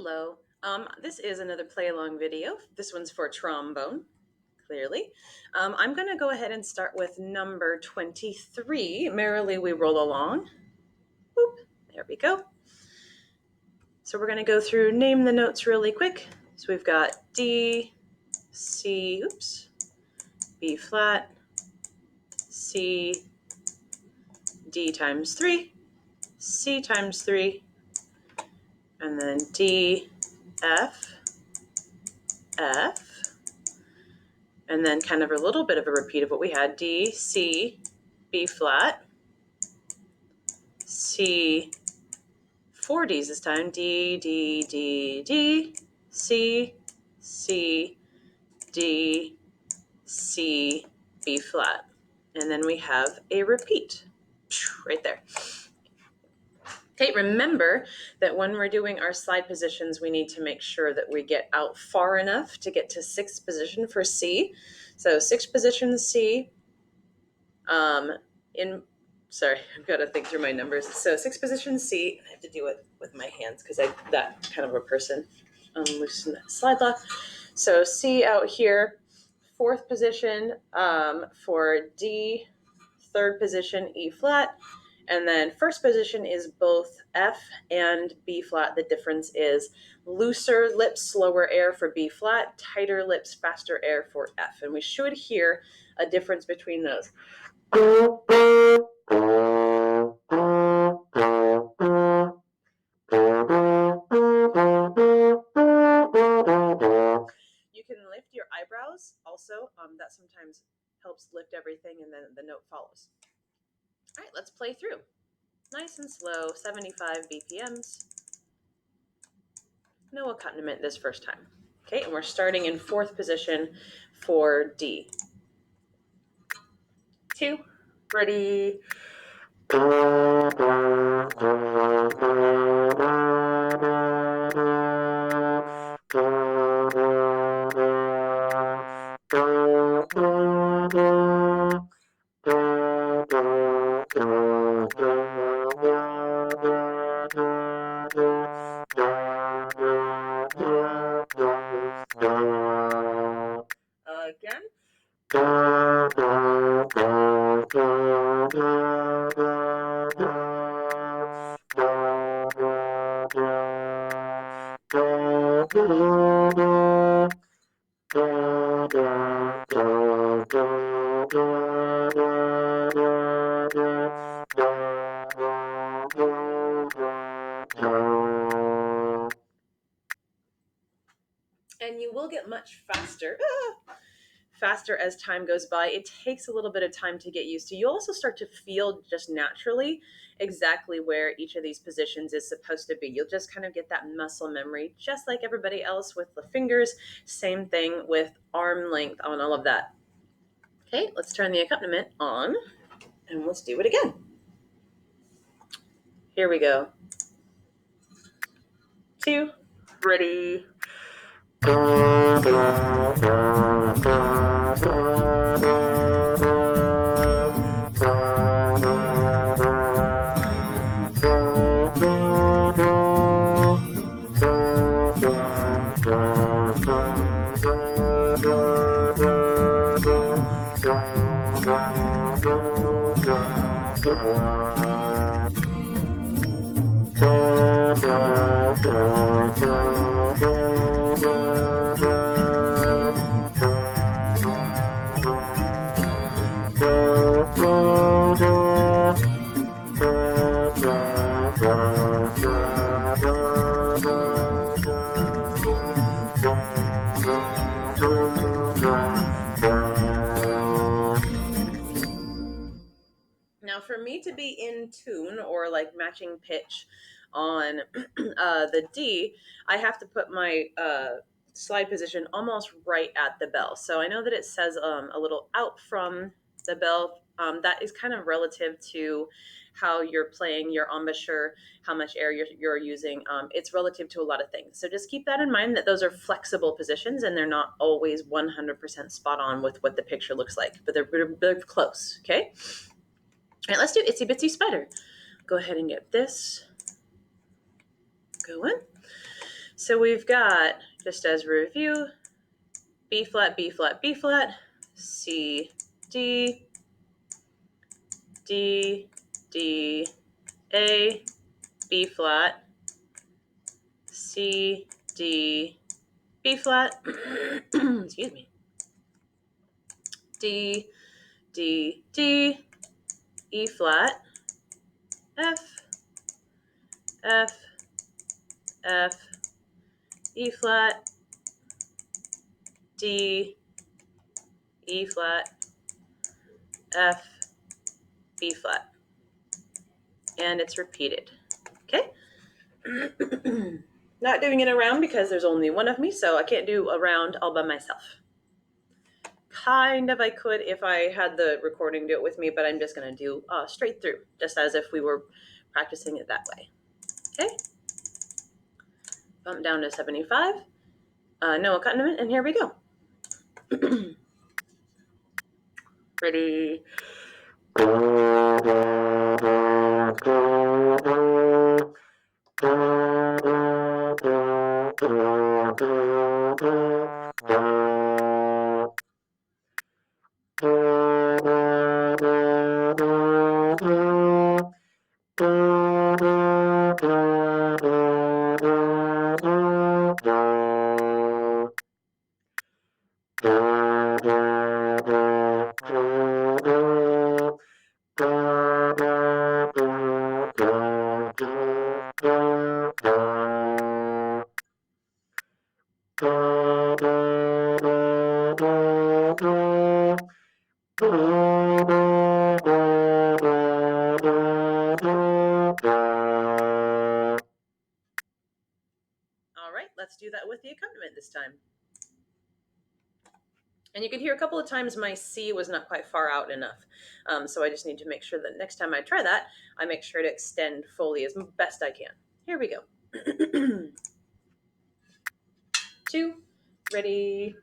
Hello. This is another play-along video. This one's for trombone, clearly. I'm going to go ahead and start with number 23. Merrily we roll along. Boop. There we go. So we're going to go through, name the notes really quick. So we've got D, C, B flat, C, D times 3, C times 3, and then D, F, F, and then kind of a little bit of a repeat of what we had. D, C, B flat, C, 4 Ds this time. D, D, D, D, C, C, D, C, B flat. And then we have a repeat right there. Okay, remember that when we're doing our slide positions, we need to make sure that we get out far enough to get to 6th position for C. So 6th position C, sorry, I've got to think through my numbers. So 6th position C, I have to do it with my hands because I'm that kind of a person. Loosen that slide lock. So C out here, 4th position for D, 3rd position E flat, and then 1st position is both F and B flat. The difference is looser lips, slower air for B flat, tighter lips, faster air for F. And we should hear a difference between those. You can lift your eyebrows also. That sometimes helps lift everything, and then the note follows. All right, let's play through. Nice and slow, 75 BPMs. No accompaniment this first time. Okay, and we're starting in 4th position for D. 2, ready. Again. And you will get much faster as time goes by. It takes a little bit of time to get used to. You'll also start to feel just naturally exactly where each of these positions is supposed to be. You'll just kind of get that muscle memory, just like everybody else with the fingers. Same thing with arm length on all of that. Okay, let's turn the accompaniment on and let's do it again. Here we go. 2, ready. Now, for me to be in tune or like matching pitch on the D, I have to put my slide position almost right at the bell. So I know that it says a little out from the bell. That is kind of relative to how you're playing your embouchure, how much air you're using. It's relative to a lot of things. So just keep that in mind, that those are flexible positions and they're not always 100% spot on with what the picture looks like, but they're close, okay? All right, let's do Itsy Bitsy Spider. Go ahead and get this going. So we've got, just as review, B flat, B flat, B flat, C, D, D, D, A, B flat, C, D, B flat, excuse me, D, D, D, E flat, F, F, F, E flat, D, E flat, F, B flat. And it's repeated. Okay? Not doing it around because there's only one of me, so I can't do a round all by myself. Kind of I could if I had the recording do it with me, but I'm just going to do straight through, just as if we were practicing it that way. Okay? Bump down to 75. No accompaniment, and here we go. Ready? All right, let's do that with the accompaniment this time. And you can hear a couple of times my C was not quite far out enough. So I just need to make sure that next time I try that, I make sure to extend fully as best I can. Here we go. 2, ready.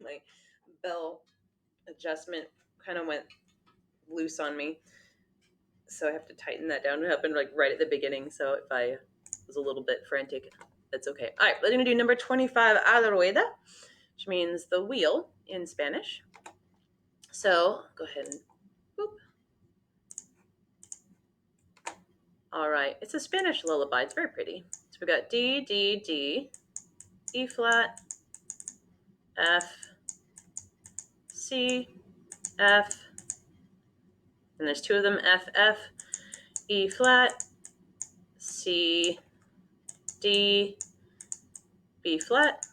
My bell adjustment kind of went loose on me, so I have to tighten that down. It happened like right at the beginning, so if I was a little bit frantic, that's okay. All right, we're going to do number 25, a la rueda, which means the wheel in Spanish. So go ahead and boop. All right, it's a Spanish lullaby. It's very pretty. So we got D, D, D, E flat, F, C, F, and there's two of them, F, F, E flat, C, D, B flat,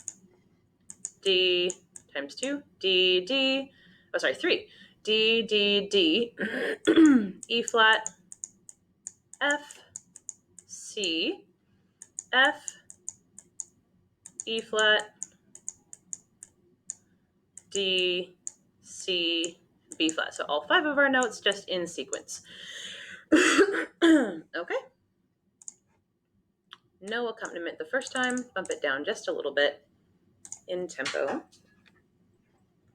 D times 2, D, D, oh sorry, 3, D, D, D, E flat, F, C, F, E flat, D, C, B flat. So all 5 of our notes just in sequence. Okay. No accompaniment the first time. Bump it down just a little bit in tempo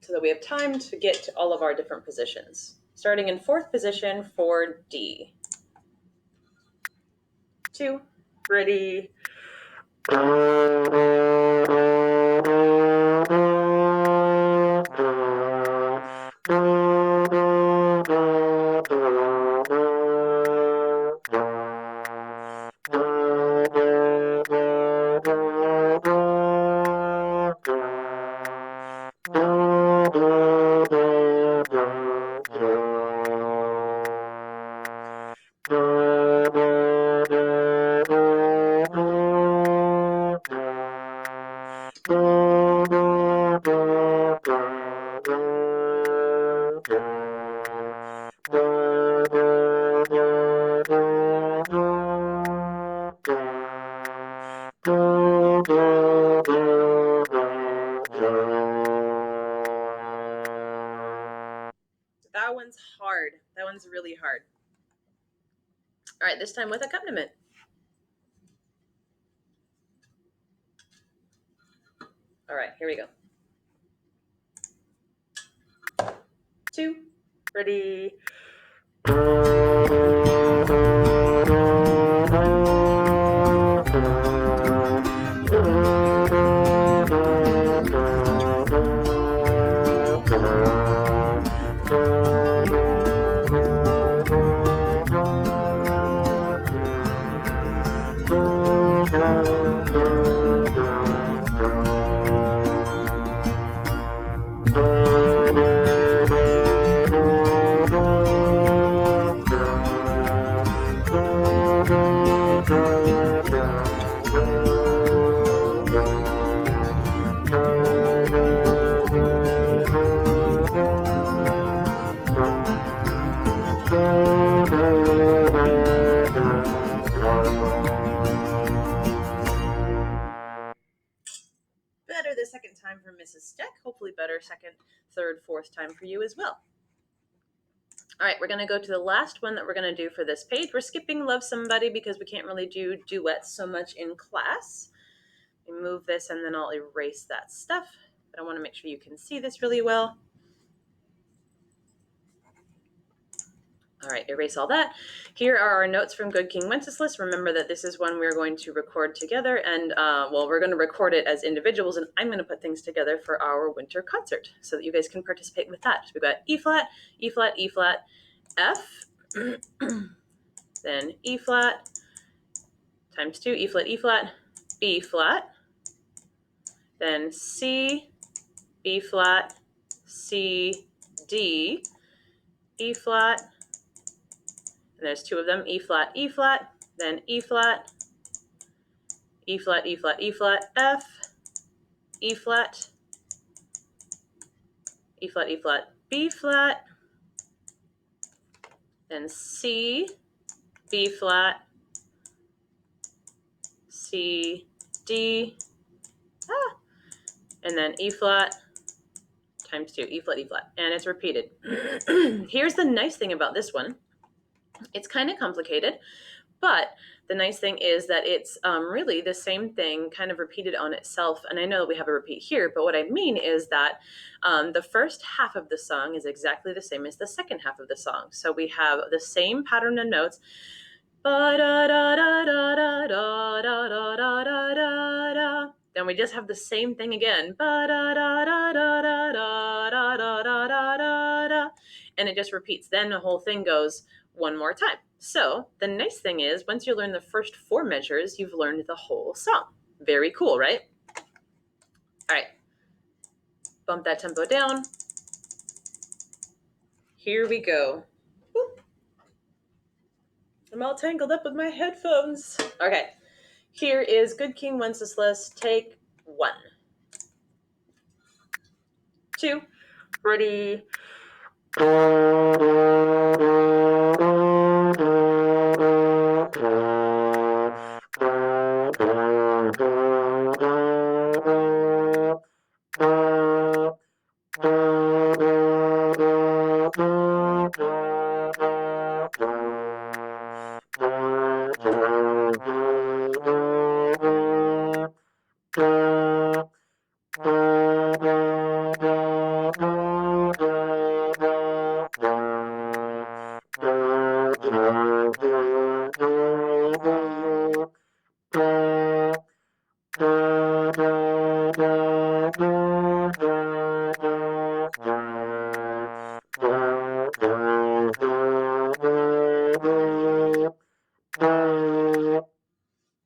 so that we have time to get to all of our different positions. Starting in 4th position for D. 2, ready. That one's hard. That one's really hard. All right, this time with accompaniment. All right, here we go. 2, ready. Better the second time for Mrs. Steck. Hopefully better second, third, fourth time for you as well. All right, we're going to go to the last one that we're going to do for this page. We're skipping Love Somebody because we can't really do duets so much in class. We move this and then I'll erase that stuff. But I want to make sure you can see this really well. All right, erase all that. Here are our notes from Good King Wenceslas. Remember that this is one we're going to record together, and well, we're going to record it as individuals, and I'm going to put things together for our winter concert so that you guys can participate with that. So we've got E flat, E flat, E flat, F, then E flat, times 2, E flat, B flat, then C, B flat, C, D, E flat, and there's 2 of them, E flat, then E flat, E flat, E flat, E flat, F, E flat, E flat, E flat, B flat, then C, B flat, C, D, and then E flat times 2, E flat, and it's repeated. Here's the nice thing about this one. It's kind of complicated, but the nice thing is that it's really the same thing kind of repeated on itself. And I know that we have a repeat here, but what I mean is that the first half of the song is exactly the same as the second half of the song. So we have the same pattern of notes. Then we just have the same thing again. And it just repeats. Then the whole thing goes one more time. So the nice thing is, once you learn the first 4 measures, you've learned the whole song. Very cool, right? All right. Bump that tempo down. Here we go. Whoop. I'm all tangled up with my headphones. Okay. Here is Good King Wenceslas, take 1. 2, ready.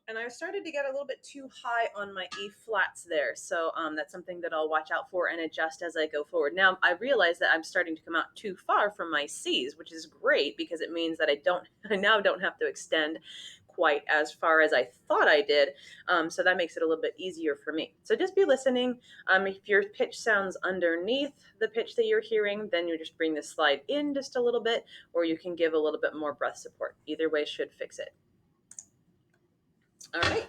And I started to get a little bit too high on my E flats there. So that's something that I'll watch out for and adjust as I go forward. Now, I realize that I'm starting to come out too far from my C's, which is great because it means that I now don't have to extend quite as far as I thought I did. So that makes it a little bit easier for me. So just be listening. If your pitch sounds underneath the pitch that you're hearing, then you just bring the slide in just a little bit, or you can give a little bit more breath support. Either way should fix it. All right,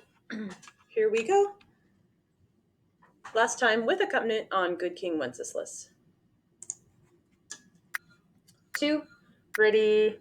here we go. Last time with accompaniment on Good King Wenceslas. 2. Ready?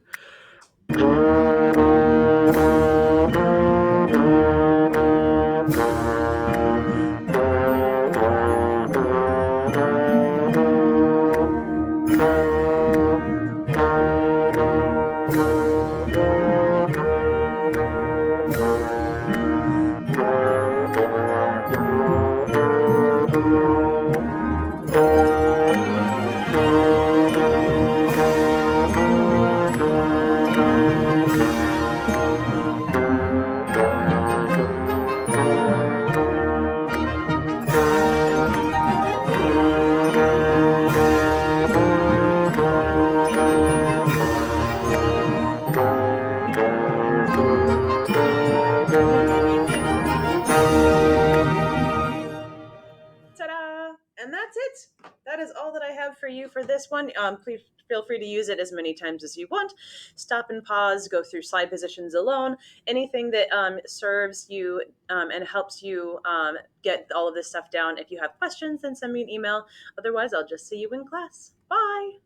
Ta-da! And that's it. That is all that I have for you for this one. Please feel free to use it as many times as you want. Stop and pause, go through slide positions alone. Anything that serves you and helps you get all of this stuff down. If you have questions, then send me an email. Otherwise, I'll just see you in class. Bye!